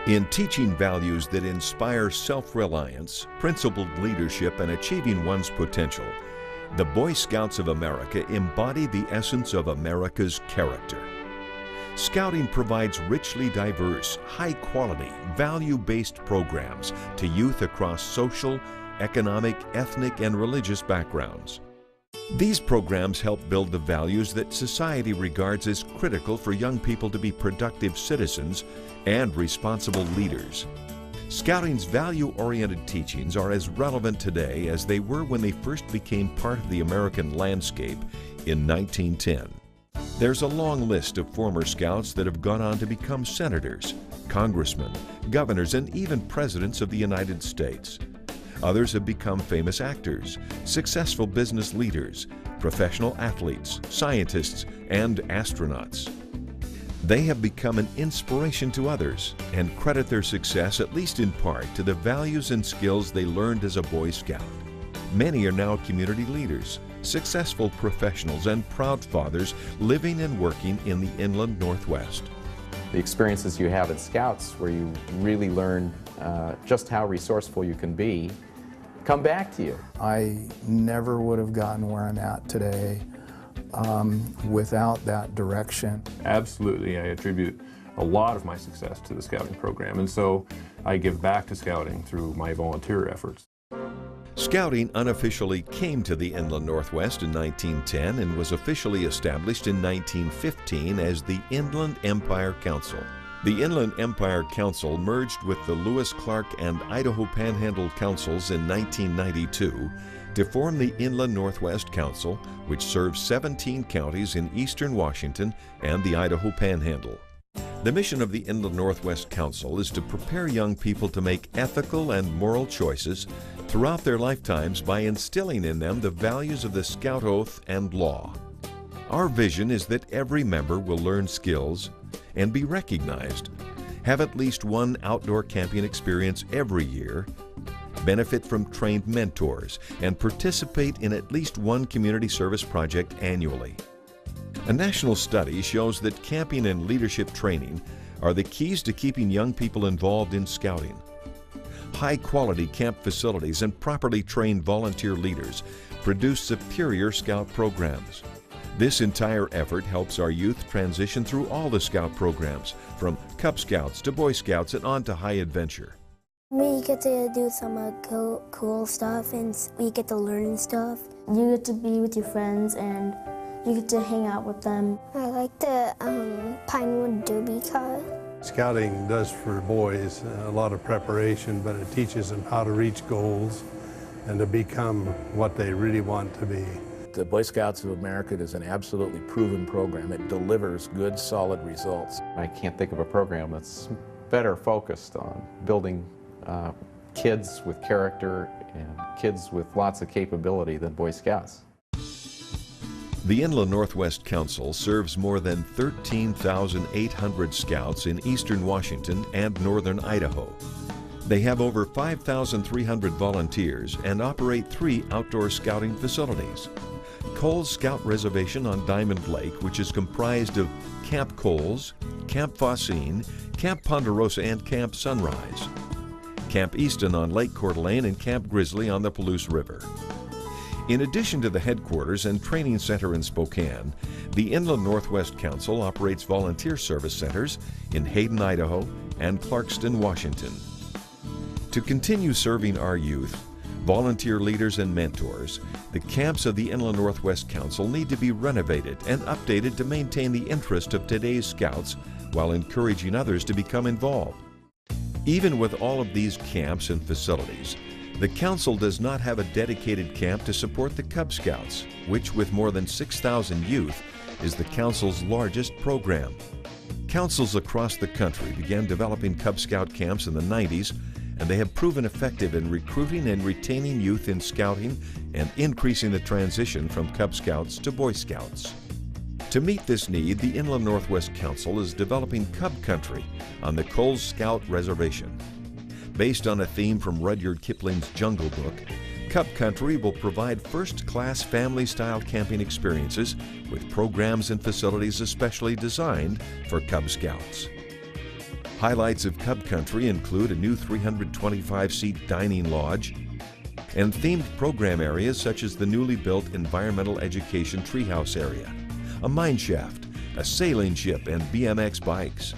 In teaching values that inspire self-reliance, principled leadership, and achieving one's potential, the Boy Scouts of America embody the essence of America's character. Scouting provides richly diverse, high-quality, value-based programs to youth across social, economic, ethnic, and religious backgrounds. These programs help build the values that society regards as critical for young people to be productive citizens and responsible leaders. Scouting's value-oriented teachings are as relevant today as they were when they first became part of the American landscape in 1910. There's a long list of former Scouts that have gone on to become senators, congressmen, governors, and even presidents of the United States. Others have become famous actors, successful business leaders, professional athletes, scientists, and astronauts. They have become an inspiration to others and credit their success, at least in part, to the values and skills they learned as a Boy Scout. Many are now community leaders, successful professionals, and proud fathers living and working in the inland Northwest. The experiences you have at Scouts, where you really learn just how resourceful you can be, come back to you. I never would have gotten where I'm at today without that direction. Absolutely, I attribute a lot of my success to the Scouting program, and so I give back to Scouting through my volunteer efforts. Scouting unofficially came to the inland Northwest in 1910 and was officially established in 1915 as the Inland Empire Council. The Inland Empire Council merged with the Lewis, Clark, and Idaho Panhandle Councils in 1992 to form the Inland Northwest Council, which serves 17 counties in eastern Washington and the Idaho Panhandle. The mission of the Inland Northwest Council is to prepare young people to make ethical and moral choices throughout their lifetimes by instilling in them the values of the Scout Oath and law. Our vision is that every member will learn skills and be recognized, have at least one outdoor camping experience every year, benefit from trained mentors, and participate in at least one community service project annually. A national study shows that camping and leadership training are the keys to keeping young people involved in Scouting. High-quality camp facilities and properly trained volunteer leaders produce superior Scout programs. This entire effort helps our youth transition through all the Scout programs, from Cub Scouts to Boy Scouts and on to High Adventure. We get to do some cool stuff, and we get to learn stuff. You get to be with your friends and you get to hang out with them. I like the Pinewood Derby car. Scouting does for boys a lot of preparation, but it teaches them how to reach goals and to become what they really want to be. The Boy Scouts of America is an absolutely proven program. It delivers good, solid results. I can't think of a program that's better focused on building kids with character and kids with lots of capability than Boy Scouts. The Inland Northwest Council serves more than 13,800 Scouts in eastern Washington and northern Idaho. They have over 5,300 volunteers and operate 3 outdoor Scouting facilities. Coles Scout Reservation on Diamond Lake, which is comprised of Camp Coles, Camp Faucine, Camp Ponderosa, and Camp Sunrise. Camp Easton on Lake Coeur d'Alene and Camp Grizzly on the Palouse River. In addition to the headquarters and training center in Spokane, the Inland Northwest Council operates volunteer service centers in Hayden, Idaho, and Clarkston, Washington. To continue serving our youth, volunteer leaders, and mentors, the camps of the Inland Northwest Council need to be renovated and updated to maintain the interest of today's Scouts while encouraging others to become involved. Even with all of these camps and facilities, the Council does not have a dedicated camp to support the Cub Scouts, which, with more than 6,000 youth, is the Council's largest program. Councils across the country began developing Cub Scout camps in the 90s, and they have proven effective in recruiting and retaining youth in Scouting and increasing the transition from Cub Scouts to Boy Scouts. To meet this need, the Inland Northwest Council is developing Cub Country on the Coles Scout Reservation. Based on a theme from Rudyard Kipling's Jungle Book, Cub Country will provide first-class family-style camping experiences with programs and facilities especially designed for Cub Scouts. Highlights of Cub Country include a new 325-seat dining lodge and themed program areas such as the newly built Environmental Education Treehouse area, a mine shaft, a sailing ship, and BMX bikes.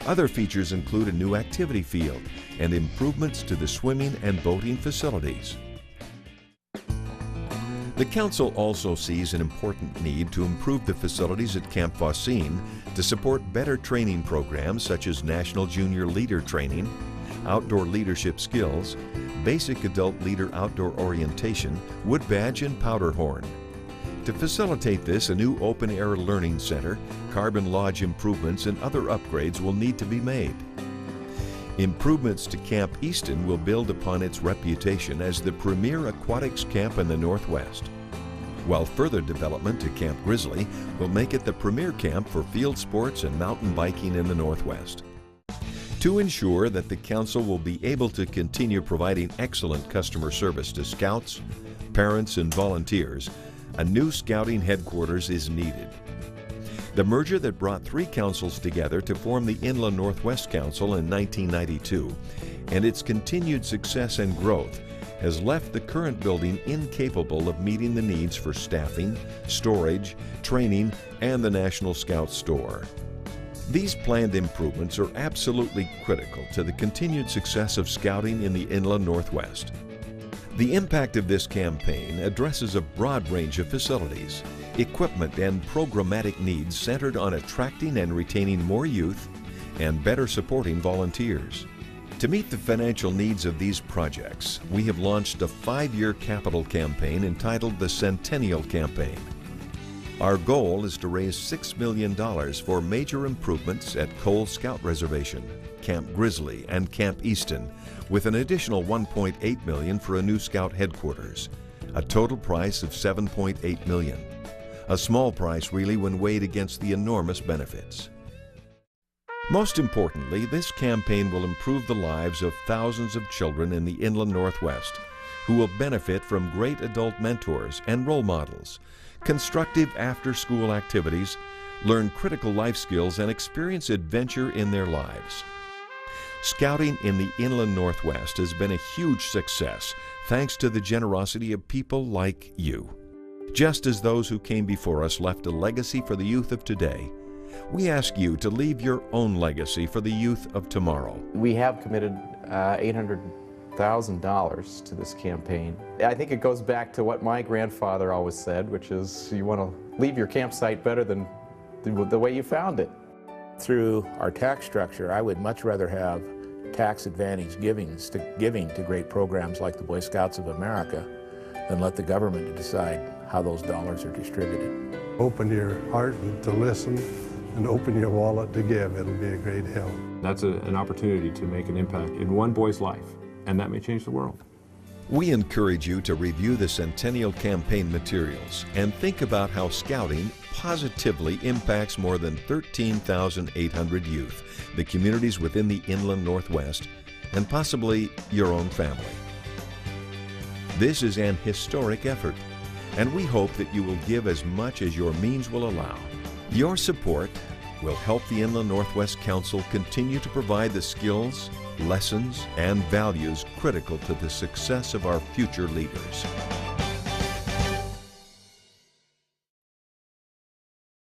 Other features include a new activity field and improvements to the swimming and boating facilities. The Council also sees an important need to improve the facilities at Camp Faucine to support better training programs such as National Junior Leader Training, outdoor leadership skills, basic adult leader outdoor orientation, wood badge, and powder horn. To facilitate this, a new open-air learning center, carbon lodge improvements, and other upgrades will need to be made. Improvements to Camp Easton will build upon its reputation as the premier aquatics camp in the Northwest, while further development to Camp Grizzly will make it the premier camp for field sports and mountain biking in the Northwest. To ensure that the Council will be able to continue providing excellent customer service to Scouts, parents, and volunteers, a new Scouting headquarters is needed. The merger that brought three councils together to form the Inland Northwest Council in 1992 and its continued success and growth has left the current building incapable of meeting the needs for staffing, storage, training, and the National Scout Store. These planned improvements are absolutely critical to the continued success of Scouting in the Inland Northwest. The impact of this campaign addresses a broad range of facilities, equipment, and programmatic needs centered on attracting and retaining more youth and better supporting volunteers. To meet the financial needs of these projects, we have launched a 5-year capital campaign entitled the Centennial Campaign. Our goal is to raise $6 million for major improvements at Cole Scout Reservation, Camp Grizzly, and Camp Easton, with an additional $1.8 million for a new Scout headquarters, a total price of $7.8 million. A small price really when weighed against the enormous benefits. Most importantly, this campaign will improve the lives of thousands of children in the Inland Northwest who will benefit from great adult mentors and role models, constructive after-school activities, learn critical life skills, and experience adventure in their lives. Scouting in the Inland Northwest has been a huge success thanks to the generosity of people like you. Just as those who came before us left a legacy for the youth of today, we ask you to leave your own legacy for the youth of tomorrow. We have committed $800,000 to this campaign. I think it goes back to what my grandfather always said, which is you want to leave your campsite better than the way you found it. Through our tax structure, I would much rather have tax advantage giving to great programs like the Boy Scouts of America than let the government decide how those dollars are distributed. Open your heart to listen and open your wallet to give. It'll be a great help. That's an opportunity to make an impact in one boy's life, and that may change the world. We encourage you to review the Centennial Campaign materials and think about how Scouting positively impacts more than 13,800 youth, the communities within the Inland Northwest, and possibly your own family. This is an historic effort, and we hope that you will give as much as your means will allow. Your support will help the Inland Northwest Council continue to provide the skills, lessons, and values critical to the success of our future leaders.